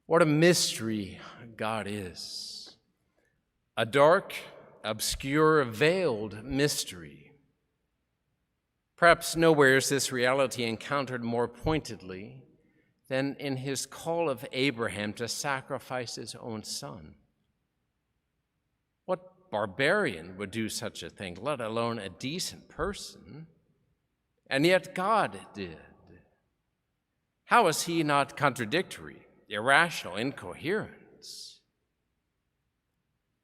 What a mystery God is. A dark, obscure, veiled mystery. Perhaps nowhere is this reality encountered more pointedly than in his call of Abraham to sacrifice his own son. What barbarian would do such a thing, let alone a decent person? And yet God did. How is he not contradictory, irrational, incoherent?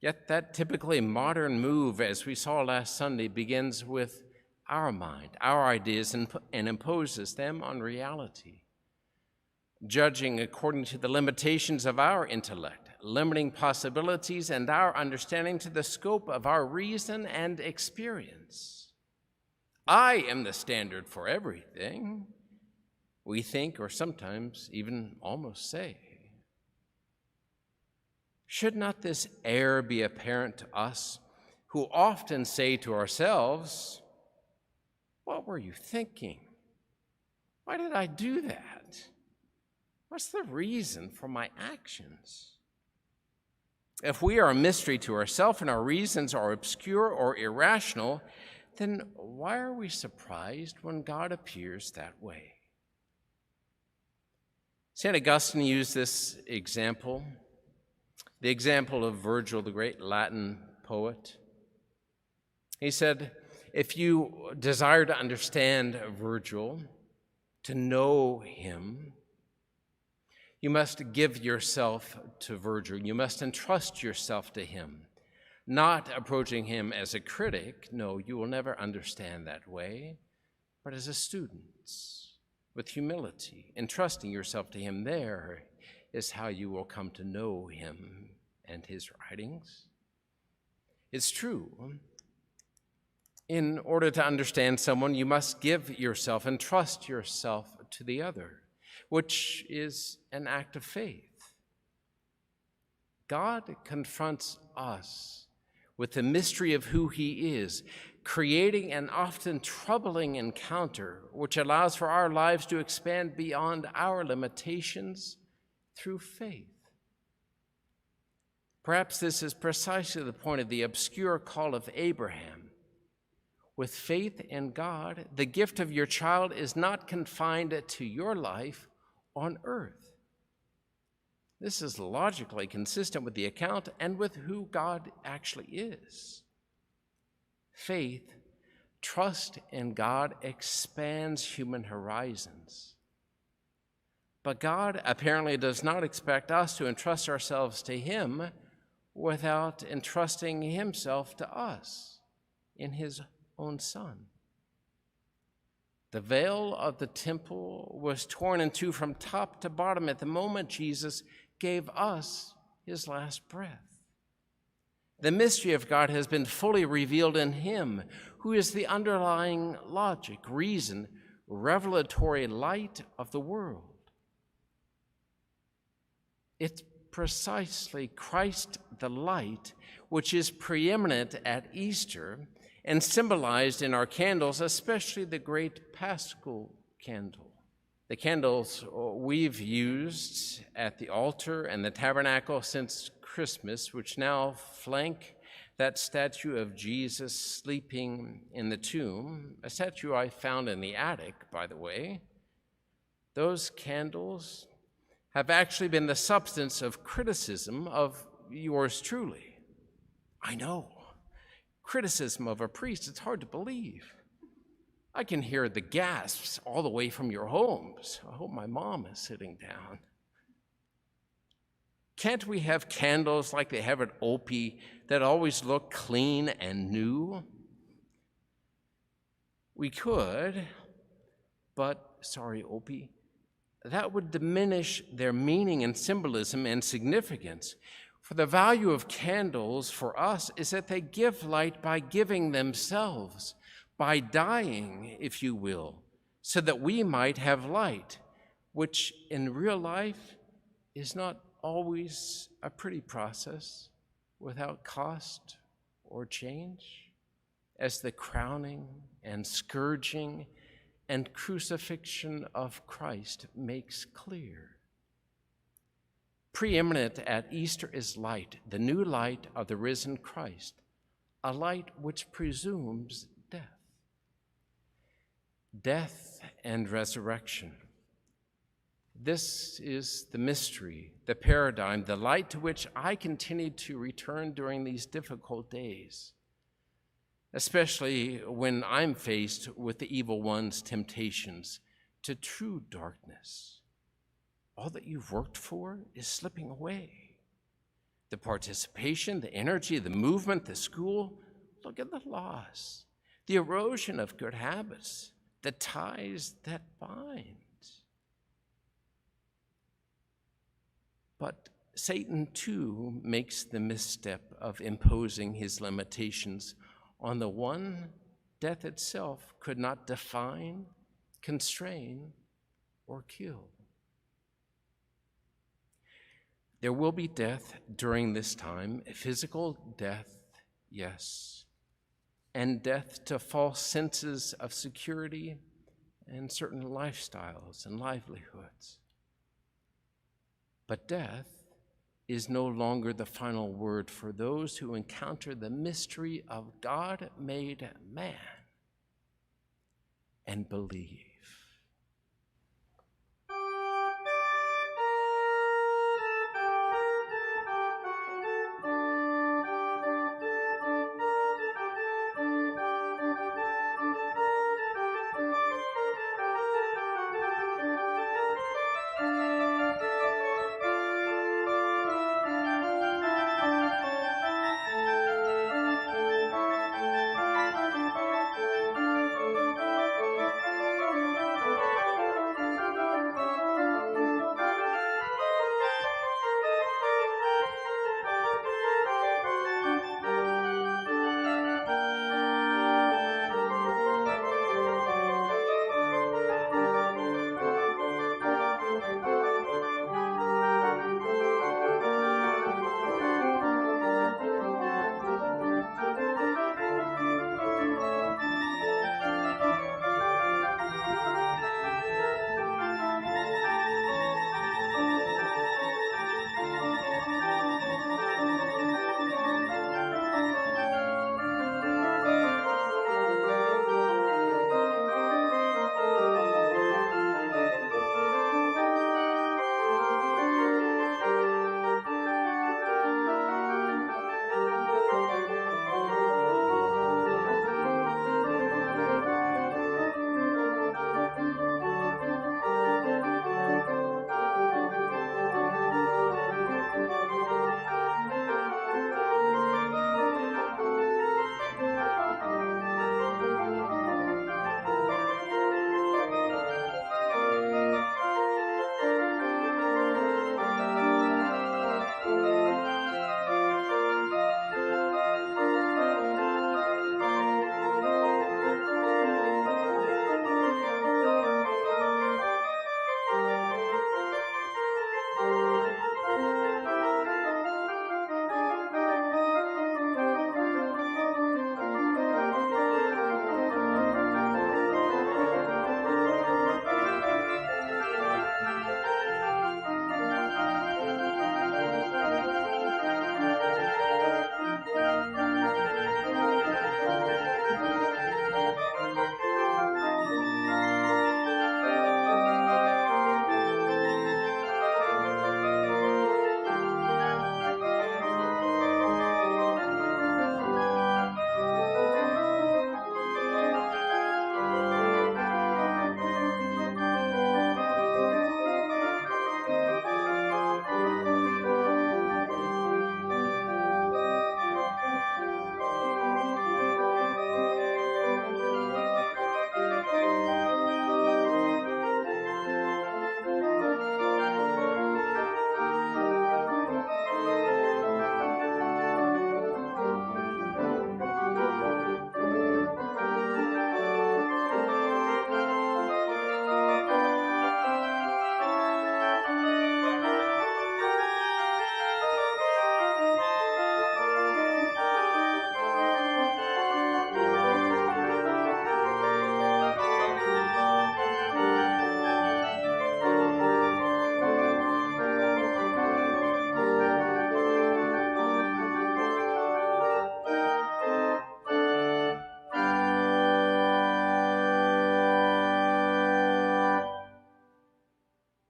Yet that typically modern move, as we saw last Sunday, begins with our mind, our ideas, and imposes them on reality, judging according to the limitations of our intellect, limiting possibilities and our understanding to the scope of our reason and experience. I am the standard for everything, we think, or sometimes even almost say. Should not this error be apparent to us who often say to ourselves, "What were you thinking? Why did I do that? What's the reason for my actions?" If we are a mystery to ourselves and our reasons are obscure or irrational, then why are we surprised when God appears that way? St. Augustine used this example, the example of Virgil, the great Latin poet. He said, if you desire to understand Virgil, to know him, you must give yourself to Virgil. You must entrust yourself to him, not approaching him as a critic. No, you will never understand that way, but as a student, with humility, entrusting yourself to him. There is how you will come to know him and his writings. It's true. In order to understand someone, you must give yourself and trust yourself to the other, which is an act of faith. God confronts us with the mystery of who he is, creating an often troubling encounter which allows for our lives to expand beyond our limitations through faith. Perhaps this is precisely the point of the obscure call of Abraham. With faith in God, the gift of your child is not confined to your life on earth. This is logically consistent with the account and with who God actually is. Faith, trust in God expands human horizons. But God apparently does not expect us to entrust ourselves to him without entrusting himself to us in his own Son. The veil of the temple was torn in two from top to bottom at the moment Jesus gave us his last breath. The mystery of God has been fully revealed in him, who is the underlying logic, reason, revelatory light of the world. It's precisely Christ the light, which is preeminent at Easter and symbolized in our candles, especially the great Paschal candle. The candles we've used at the altar and the tabernacle since Christmas, which now flank that statue of Jesus sleeping in the tomb, a statue I found in the attic, by the way. Those candles have actually been the substance of criticism of yours truly. I know, criticism of a priest, it's hard to believe. I can hear the gasps all the way from your homes. I hope my mom is sitting down. Can't we have candles like they have at Opie that always look clean and new? We could, but, sorry, Opie, that would diminish their meaning and symbolism and significance. For the value of candles for us is that they give light by giving themselves, by dying, if you will, so that we might have light, which in real life is not always a pretty process without cost or change, as the crowning and scourging and crucifixion of Christ makes clear. Preeminent at Easter is light, the new light of the risen Christ, a light which presumes death. Death and resurrection. This is the mystery, the paradigm, the light to which I continue to return during these difficult days, especially when I'm faced with the evil one's temptations to true darkness. All that you've worked for is slipping away. The participation, the energy, the movement, the school, look at the loss, the erosion of good habits, the ties that bind. But Satan, too, makes the misstep of imposing his limitations on the one death itself could not define, constrain, or kill. There will be death during this time, physical death, yes, and death to false senses of security and certain lifestyles and livelihoods. But death is no longer the final word for those who encounter the mystery of God made man and believe.